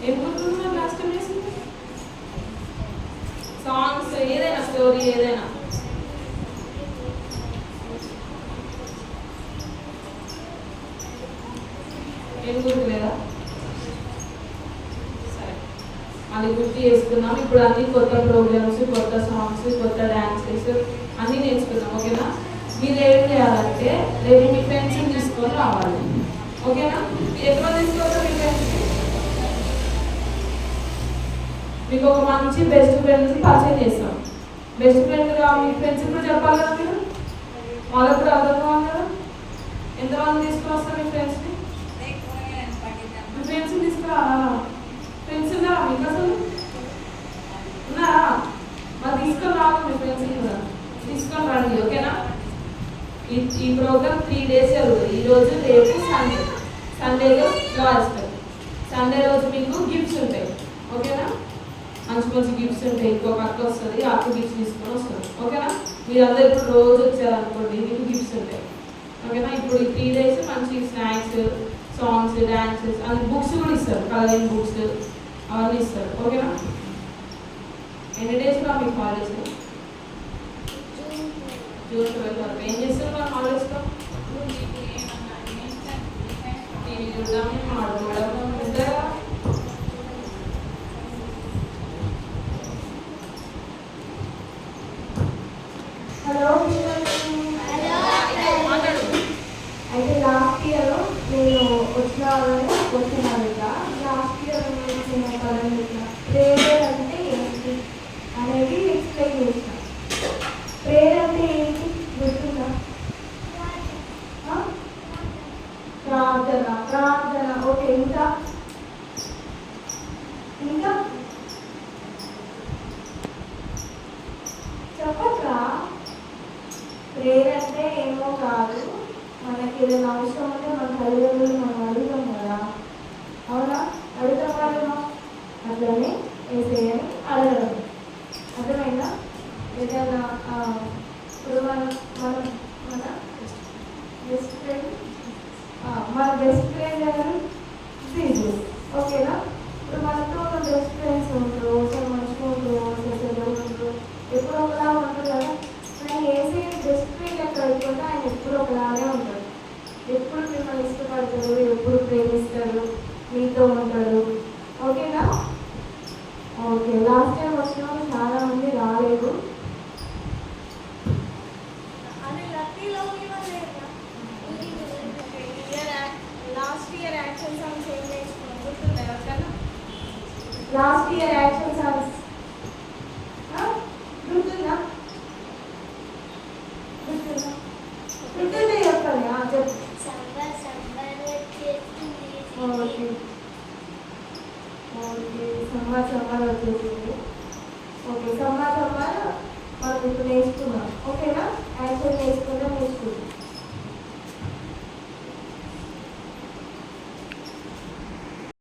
ఏం గుర్తుంటున్నారు last time చేసింది? Songs ఏదైనా, స్టోరీ ఏదైనా. ఏం గుర్తులేదా? సరే, అది గుర్తు చేసుకున్నాం. ఇప్పుడు అన్ని కొత్త ప్రోగ్రామ్స్, కొత్త సాంగ్స్, కొత్త డాన్సెస్ అన్నీ నేర్చుకున్నాం. ఓకేనా? మీరు ఏం చేయాలంటే రేపు మీ ఫ్రెండ్స్ని తీసుకొని రావాలి. ఓకేనా? మీరు ఎక్కడ తీసుకోవచ్చు మీ ఫ్రెండ్స్ని? మీకు ఒక మంచి బెస్ట్ ఫ్రెండ్స్ పరిచయం చేస్తాం. బెస్ట్ ఫ్రెండ్గా మీ ఫ్రెండ్స్ కూడా చెప్పాలి కదా, మీరు వాళ్ళకు కూడా అర్థం కావాలి కదా. ఎంతమంది తీసుకొని వస్తారు మీ ఫ్రెండ్స్ని? మీ ఫ్రెండ్స్ని తీసుకురా. ఫ్రెండ్స్ ఉన్నారా మీకు? అసలు ఉన్నారా? మరి తీసుకొని రావాలి. మీ ఫ్రెండ్స్ని కూడా తీసుకొని రండి. ఓకేనా? ఈ ప్రోగ్రామ్ 3 days జరుగుతుంది. ఈరోజు, రేపు, సండే. సండేలో బాయ్స్. సండే రోజు మీకు గిఫ్ట్స్ ఉంటాయి. ఓకేనా? మంచి మంచి గిఫ్ట్స్ ఉంటాయి. ఇంకొక అక్క వస్తుంది, అక్క గిఫ్ట్స్ తీసుకొని వస్తుంది. ఓకేనా? మీరు అందరు ఇప్పుడు రోజు వచ్చారనుకోండి, మీకు గిఫ్ట్స్ ఉంటాయి. ఓకేనా? ఇప్పుడు ఈ 3 days మంచి స్నాక్స్, సాంగ్స్, డాన్సెస్, అది బుక్స్ కూడా ఇస్తారు. కలరింగ్ బుక్స్ అవన్నీ ఇస్తారు. ఓకేనా? ఎన్ని డేస్లో మీకు కాలేజ్? June 12 వరకు. ఏం చేస్తారు మన కాలేజ్లో? టీవీ చూడడం, ఆడుకోవడం ఉంటారా? హలో, అయితే లాస్ట్ ఇయర్ నేను వచ్చినాను ఇక. లాస్ట్ ఇయర్ నేను ప్రేయర్ అంటే ఏంటి అనేది ఎక్స్ప్లెయిన్ చేసిన. ప్రేయర్ అంటే ఏంటి గుర్తుందా? ప్రార్థన. ప్రార్థన. ఓకే. ఇంకా ఇంకా చెప్పట్రా? ప్రేయర్ అంటే ఏమో కాదు, మనకి ఏదైనా అవసరం ఉంటే మన తల్లిదండ్రులు మనం అడుగుతాం కదా. అవునా? అడుగుతాం కదా. అట్లనే ఏసేయని అడగడం. అర్థమైందా? ఏదైనా ఇప్పుడు మన బెస్ట్ ఫ్రెండ్, మన బెస్ట్ ఫ్రెండ్ ఎవరు? జీసస్. ఓకేనా? ఇప్పుడు మనతో మన బెస్ట్ ఫ్రెండ్స్ ఉంటారు. ఒకసారి మంచిగా ఉంటారు, ఒకసారి చెడ్డగా ఉంటారు, ఎప్పుడు ఒకలా ఉంటారు కదా. కానీ ఏసే బెస్ట్ ఫ్రెండ్ ఎక్కడ అయిపోతే ఆయన ఎప్పుడు ఒకలాగే ఉంటాడు. ఎప్పుడు మిమ్మల్ని ఇష్టపడతాడు, ఎప్పుడు ప్రేమిస్తాడు, మీతో ఉంటాడు. ఓకేనా? ఓకే. లాస్ట్ టైం వచ్చిన వాళ్ళు చాలా మంది రాలేదు. లాస్ట్ ఇయర్ యాక్షన్ సాంగ్స్ ఏం నేర్చుకున్నాం గుర్తుందా ఎవరికన్నా? లాస్ట్ ఇయర్ యాక్షన్ సాంగ్స్ గుర్తుందా? గుర్తుందా? గుర్తుంటే చెప్పండి. చెప్పు. ఓకే. ఓకే. సమ్మర్ వచ్చేసింది. ఓకే. సమ్మర్ మనం ఇప్పుడు నేర్చుకున్నాం. ఓకేనా? యాక్షన్ నేర్చుకున్నాం.